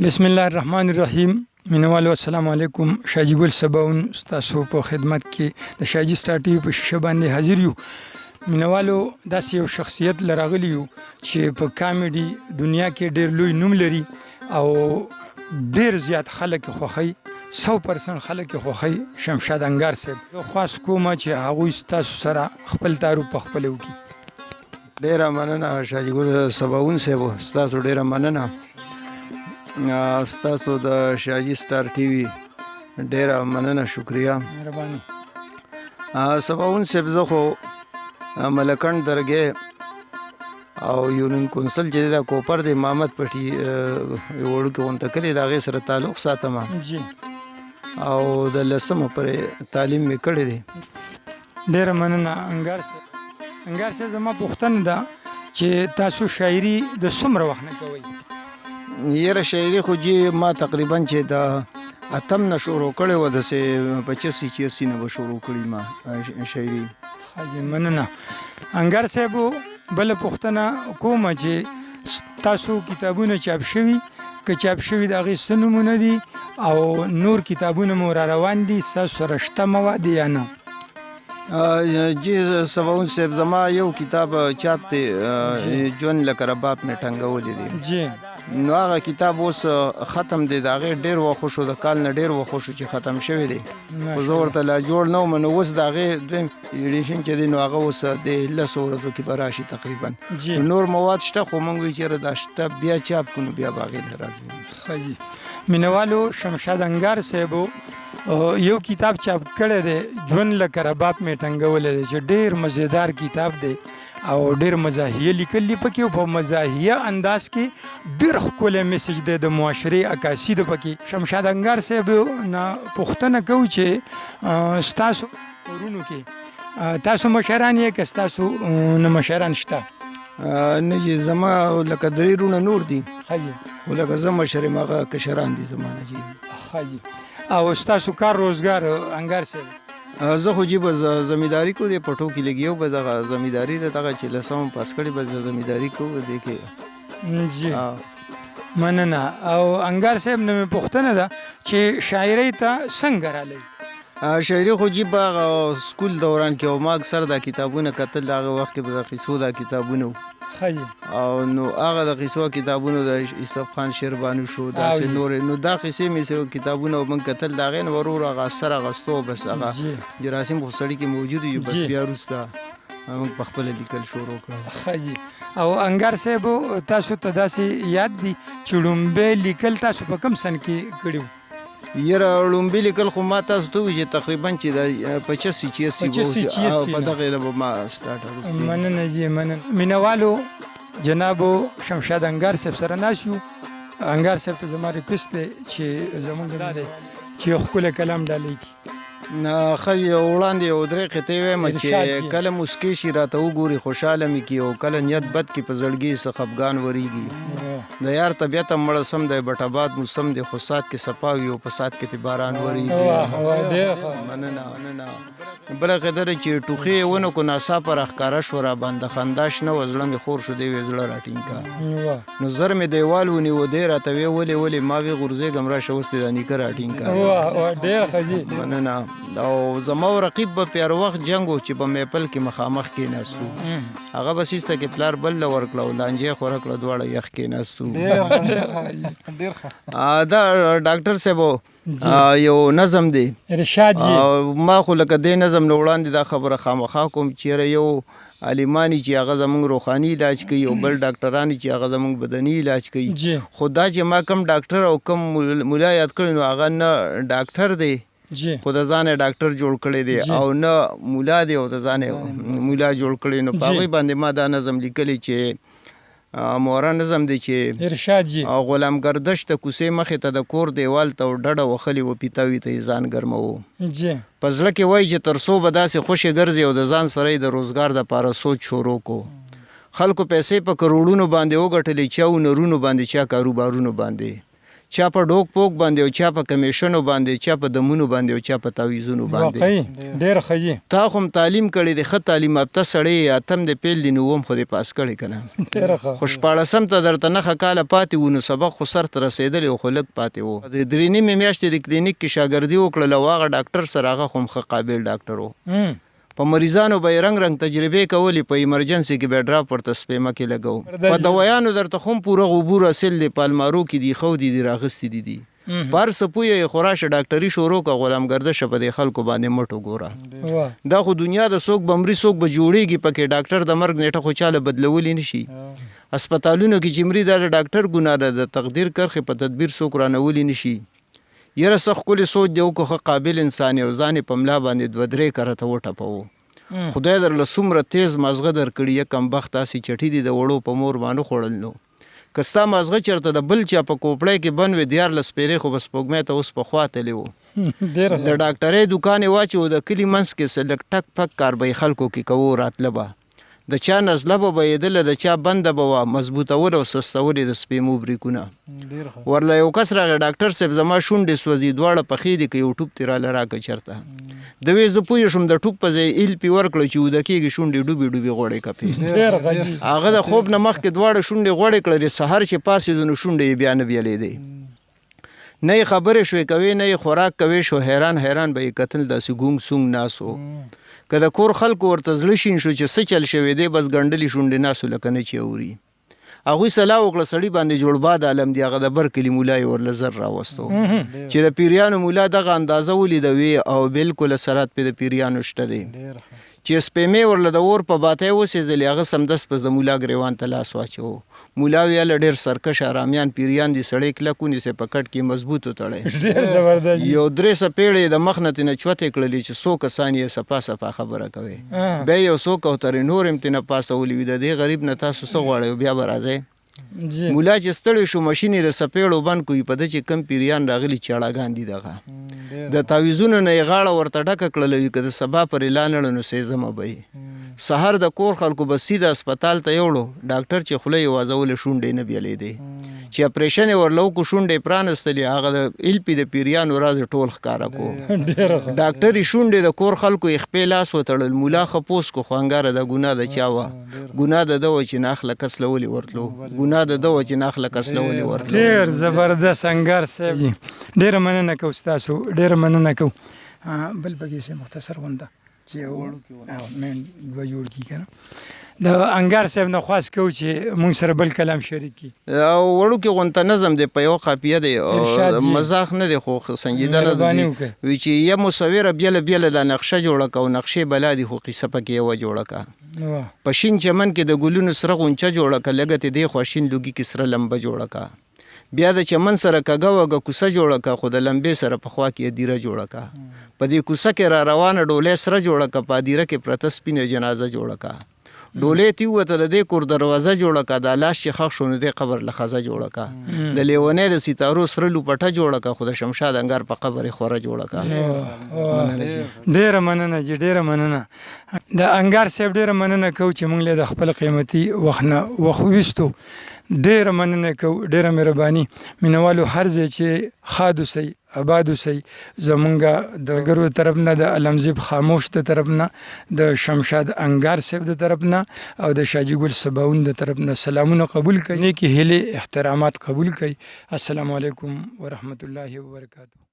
بسم الله الرحمن الرحیم. مینوالو السلام علیکم. شاجي ګل سباون تاسو په خدمت کې د شاجي سټار ټي وي په شیشه باندې حاضر یو. مینوالو داسې یو شخصیت لراغلی یو چې په کامیډي دنیا کې ډېر لوی نوم لري او ډېر زیات خلک خوښوي، 100% خلک خوښوي. شمشاد انګار صاحب، زه خواست کوم چې هغوی ستاسو سره خپل تعارف په خپله وکړي. ډیره مننه شاجي ګل سباون صاحب، ستاسو ډیره مننه. ستاسو د شاجي سټار ټي وي ډیره مننه، شکریه، مهرباني. سباون صاحب، زه خو ملکند درګې او یونین کونسل چې د کوپر د امامت پټي وړوکې غونډه کړې د هغې سره تعلق ساتم جی او د 10مه پورې تعلیم مې کړی دی. ډیره مننه انګار صاحب. انګار صاحب، زما پوښتنه ده چې تاسو شاعري د څومره وخت نه کوئ؟ یاره شاعري خو جی ما تقریبا چې د اتم نه شروع کړې وه، داسې 85-86 نه به شروع کړي ما شاعري. مننه انګار صاحب. بله پوښتنه کومه چې تاسو کتابونه چاپ شوي، که چاپ شوي د هغې څه نومونه دي او نور کتابونه مو را روان دي، ستاسو سره شته مواد یا نه؟ جی سباون صاحب، زما یو کتاب چاپ دی، ژوند لکه رباب مې ټنګولی دی. جی نو هغه کتاب اوس ختم دی، د هغې ډېر وخت شو، د کال نه ډېر وخت شو چې ختم شوی دی، خو زه ورته لا جوړ نه وم. نو اوس د هغې دویم ایډیشن چې دی نو هغه اوس د 10 ورځو کې به راشي تقریبا. نور مواد شته، خو موږ وایو چېرې دا شته بیا چاپ کړو، بیا به هغې ته راځو. ښه جي. مینوالو، شمشاد انګار صاحبو یو کتاب چاپ کړی دی، ژوند لکه رباب مې ټنګولی دی، چې ډېر مزیدار کتاب دی او ډېر مزاحیه لیکل دي پکې، او په مزاحیه انداز کې ډېر ښکلی میسج دی د معاشرې عکاسي ده پکې. شمشاد انګار صاحب نه پوښتنه کوو چې ستاسو ورونو کې تاسو مشران یې که ستاسو نه مشران شته؟ نه جی، زما لکه 3 وروڼه نور دي، ښه جي. خو لکه زه مشر یم، هغه کشران دي زما نه جي. ښه جي. او ستاسو کار روزګار انګار صاحب؟ زه خو جی به زمینداري کو دی، پټو کې لګیو به دغه زمینداري ده، دغه چې 10مه پاس کړې به زمینداري کوو دی کې. جی مننه. او انګار صاحب نه مې پوښتنه ده چې شاعرۍ ته څنګه رالی؟ شاعري خو جی به سکول دوران کې او ما اکثر دا کتابونه کتل، د هغه وخت کې به د قصو دا کتابونه ښه جي. او نو هغه د قصو کتابونو د یوسف خان شیربانو شو، داسې نورې، نو دا قصې مې څه کتابونه موږ کتل، د هغې نه ورور هغه اثر اخیستو، بس هغه جراثیم خو سړي کې موجود وي، بس بیا وروسته موږ په خپله لیکل شروع کړل. ښه جي. او انګار صاحب، تاسو ته داسې یاد دي چې لومبی لیکل تاسو په کوم سن کې کړي وو؟ یاره لومبي لیکل خو ما تاسو ته وایي چې تقریبا چې د 85-86 په دغې نه به ما سټارټ. مننه جی، مننه. مینوالو، جنابو شمشاد انګار صاحب سره ناست یو. انګار صاحب ته زما ریکویسټ دی چې زموږ دا دی چې یو ښکلی کلام ډالۍ کړي. ښه، وړاندې یو 3 قطعې وایم چې کله مسکۍ شي راته وګوري خوشحاله مې کړي، او کله نیت بد کړي په زړګي څه خفګان ورېږي. د یار طبیعت هم مړه سم دی، بټ آباد موسم دی، خو سات کې صفا وي او په سات کې تی باران ورېږي. مننه مننه. بله قدره چې ټوخې یې ونه کړو، ناڅاپه راښکاره شوه را باندې، خندا شنه وه، زړه مې خور شو، دی وې زړه راټینګ کړه. نو زر مې دیوال ونیو، دی راته ویې ولې ما وې غورځېږم راشه اوس دې دا نیکه راټینګ کړه. ډېر ښه جي. مننه. او زما او رقیب به په هر وخت جنګ و چې په میپل کې مخامخ کېناستو، هغه به سیسته کې پلار بل له ورکړه او لانجې خوره کړه، دواړه یخ کېناستو. دا ډاکټر صاحب یو نظم دی ارشاد جي. ما خو لکه دې نظم نه وړاندې دا خبره خامخا کوم چېرې یو عالمانی چې هغه زموږ روحاني علاج کوي او بل ډاکټرانی چې هغه زموږ بدني علاج کوي، خو دا چې ما کم ډاکټر او کم ملا یاد کړی نو هغه نه ډاکټر دی خو د ځانه ډاکټر جوړ کړی دی، او نه مولا دی او د ځانه مولا جوړ کړی. نو په هغوی باندې ما دا نظم لیکلی چې مورا نظم دی چې ارشاد جي. غلام گردش ته کوڅې مخې ته د کور دیوال ته ډډه وخلي و پیتاوي ته یې ځان ګرموو. په زړه کې وایي چې تر څو به داسې خوشې ګرځي او د ځان سره یې د روزګار دپاره سوچ شروع کو. خلکو پیسې په کروړونو باندې وګټلې، چا و نرونو باندې، چا کاروبارونو باندې، چا په ډوک پوک باندې او چا په کمیشنو باندې چا په دمونو باندې او چا په تعویذونو باندې واقعي ډېر ښه جي تا خو هم تعلیم کړی دی ښه تعلیم یافته سړی اتم د پیل دی نو هم خو دې پاس کړی که نه ډېره ښه خو شپاړسم ته درته نښه کاله پاتې وو نو سبق خو سر ته رسېدلی و خو لږ پاتې و د درې نیمې میاشتې د کلینیک کې شاګردي وکړله او هغه ډاکټر سره هغه خو هم ښه قابل ډاکټر و په مریضانو به یې رنګ رنګ تجربې کولې په ایمرجنسي کې به یې ډراپ ورته سپیمه کې لګو په دوایانو درته خو هم پوره عبور حاصل دی په المارو کې دي ښه دي راغستې دي په هر څه پوهه یې خو راشه ډاکټري شروع کړه غلامګرده په دې خلکو باندې مټ وګوره دا خو دنیا د څوک به مري څوک به جوړېږي پکې ډاکټر د مرګ نیټه خو چاله بدلولی نه شي هسپتالونو کې چې مري دا د ډاکټر ګناه ده د تقدیر کرښې په تدبیر څوک رانولی نه شي یاره څه ښکلې سوچ دی وکړو ښه قابل انسان یې او ځان یې په ملا باندې 2-3 کرته وټپوو خدای درله څومره تیز مازغه درکړي یکم بخت داسې چټي دي د وړو په مور باندې خوړل نو که ستا مازغه چېرته د بل چا په کوپړی کې بند وي 14 سپېرې خو به سپوږمۍ ته اوس په خوا تللی و د ډاکټرۍ دوکان یې واچو د کلي منځ کې څه لږ ټک پک کار به یې خلکو کې کوو راتله به د چا نزله به بهېدله د چا بنده به وه مضبوطول او سستول یې د سپېمو بریکونه ورله یو کس راغی ډاکټر صاحب زما شونډې سوځي دواړه پښې دي که یو ټوپ دې راله راکړه چېرته د وې زه پوه شوم د ټوپ په ځای ایل پې ورکړه چې اوده کېږي شونډې ډوبې ډوبې غوړې کپې هغه د خوب نه مخکې دواړه شونډې غوړې کړلې سهار چې پاڅېدو نو شونډې یې بیا نه بیلېدې نه یې خبرې شوې کوې نه یې خوراک کوې شو حیران حیران به یې کتل داسې ګونګ سونګ ناست و که د کور خلکو ورته زړه شین شو چې څه چل شوی دی بس ګنډلې شونډې ناستو لکه نه چې اوري هغوی صلاح وکړه سړي باندې جوړباد عالم دی هغه د بر کلي ملا یې ورله زر راوستو چې د پیریانو ملا دغه اندازه ولیده وي او بالکل اثرات پې د پیریانو شته دی چې سپېمې ورله د اور په باتی وسېځلې هغه سمدست پس د ملا ګریوان ته لاس واچو ملا ویله ډېر سرکش آرامیان پیریان دي سړی کلک ونیسئ په کټ کې مضبوط وتړئ یو 3 څپېړې د مخ نه ترېنه چوتې کړلې چې څو کسان یې صفا صفا خبره کوئ بیا یو څو کوترې نور هم ترېنه پاسولي وي د دې غریب نه تاسو څه غواړئ بیا به راځئ مولا چې ستړی شو مشین یې د څپېړو بند کوي په ده چې کم پیریان راغلي چاړهګان دي دغه د تعویذونو نه یې غاړه ورته ډکه کړله وي که د سبا پر اعلان نړه نو سېزمه به یې سهار د کور خلکو به سیده اسپتال ته یوړو ډاکټر چې خوله یې وازولې شونډې نه بیلېدې چې اپریشن یې ورله وکړو شونډې پرانستلې هغه د ایلپي د پیریانو راز ټول ښکاره کو ډاکټر یې شونډې د کور خلکو یې خپې لاس وتړل مولا ښه پوس کو خو انګاره د ګناه د چا وه ګناه د ده وه چې ناخله کس له ولې ورتلو ګناه د ده وه چې ناخله کس له ولې ورتلو ډېر زبردست انګار صاحب ډېره مننه کوو ستاسو ډېره مننه کوو بل پکې سه مختصر غونډه چې مین دوه جوړ کړي که نه د انګار صاحب نه خواست کوو چې مونږ سره بل کلام شریک کړي وړوکې غونته نظم دی په یوه قافیه دی مزاح نه دی خو سنجیده نه دی وی چې یه مصوره بیله بیله دا نقشه جوړه که او نقشې بلا دي خو قصه پکې یوه جوړه که په شین چمن کې د ګلونو سره غونچه جوړه که لږه تې دی خوا شین لوګي کې سره لمبه جوړه که بیا د چمن سره کږه وږه کوڅه جوړه که خو د لمبې سره په خوا کې دیره جوړه که په دې کوڅه کې را روانه ډولۍ سره جوړه که په دیره کې پرته سپینه جنازه جوړه که ډولۍ تی ووته د دې کور دروازه جوړه که دا لاس چې ښخ شو نو دې قبر له ښځه جوړه که د لیونۍ د ستارو سره لوپټه جوړه که خو د شمشاد انګار په قبر یې خوره جوړه که ډېره مننه جي ډېره مننه د انګار صاحب ډېره مننه کوو چې موږ له د خپل قیمتي وخت نه وخت ویستو ډېره مننه کوو ډېره مهرباني مینوالو هر ځای چې ښاد اوسئ آباد اوسئ زمونږ د ګرو د طرف نه د علمزیب خاموش د طرف نه د شمشاد انګار صاحب د طرف نه او د شاجي ګل سباون د طرف نه سلامونه قبول کړئ نیکې هیلې احترامات قبول کړئ السلام علیکم ورحمت الله وبرکاتہ